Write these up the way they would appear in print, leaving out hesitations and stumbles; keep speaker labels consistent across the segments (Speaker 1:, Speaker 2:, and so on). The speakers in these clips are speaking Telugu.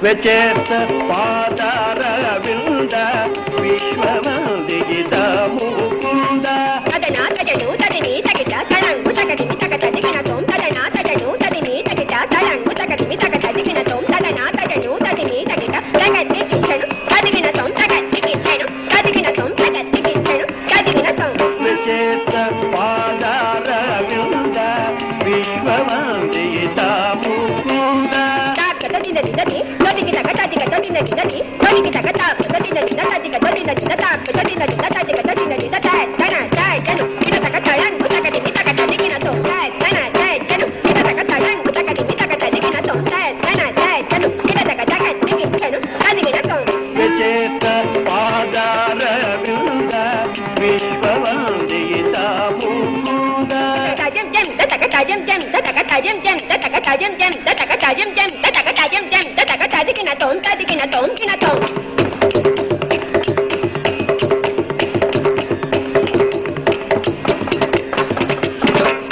Speaker 1: వెచేత పాదార వింద విశ్వమందిత ముకుంద
Speaker 2: తదనా తదను తదిని తగిట తలంగు తగదిని తగతదిగిన తోం తదనా తదను తదిని తగిట తలంగు తగదిని తగతదిగిన తోం తదనా తదను తదిని తగిట తగతికించను తదిగిన తోం తగతికించను తదిగిన తోం తగతికించను తదిగిన తోం
Speaker 1: వెచేత పాదార వింద విశ్వమందిత ముకుంద
Speaker 2: తగతినది తదిగిన గతదిగ తదినది తది తదిగి తగత తదినది తదిగ తదినది తత తదినది తదిగ తదినది తత తన తై జను ఇత తగతలంగు తగదిని తగతదిగిన తోం తై తన తై జను ఇత తగతలంగు తగదిని తగతదిగిన తోం తై తన తై జను ఇత తగతదిగించను తదిగిన తోం
Speaker 1: వెచేత పాదార వింద విశ్వమందిత Mukunda
Speaker 2: tajam jam tataka tajam jam tataka tajam jam tataka tajam jam tataka tajam jam tataka tajam jam tataka tadigina tom kina tom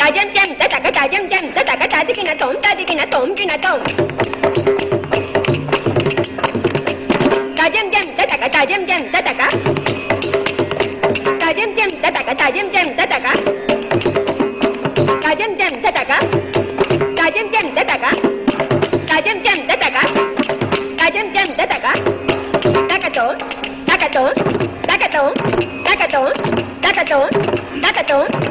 Speaker 2: tajam jam tataka tajam jam tataka tadigina tom kina tom tajam jam tataka tajam jam tataka tajam jam tataka tajam jam tataka tajam jam tataka tajam jam tataka tajam jam tataka tajam jam tataka takaton takaton takaton takaton takaton takaton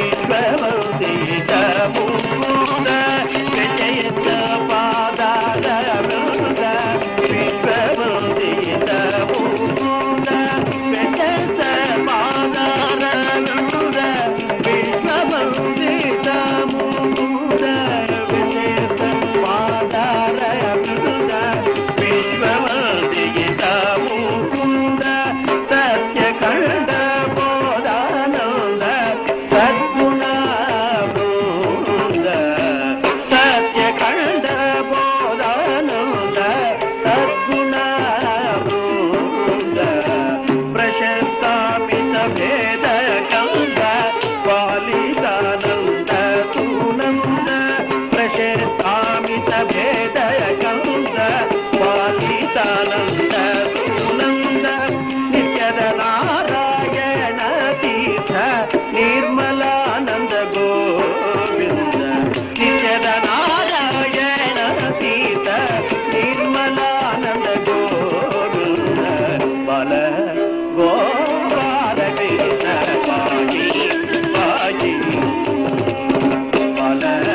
Speaker 1: విశ్వవందిత Mukunda విజయత పాదార వృంద విశ్వవందిత ముకుంద విజయత పాదార వృంద విశ్వవందిత ముకుంద విజయత పాదార వృంద విశ్వవందిత ముకుంద సత్యఖండ బోధానంద సద్గుణ బృంద సత్యఖండ బోధానంద సద్గుణ బృంద ప్రశస్తామిత భేద కంద పాలితానంద సునంద ప్రశస్తామిత భేద కంద పాలితానంద సునంద నిత్యద నారాయణ తీర్థ నిర్మలానంద గోవింద నిత్యద నారాయణ తీర్థ నిర్మలానంద గోవింద బల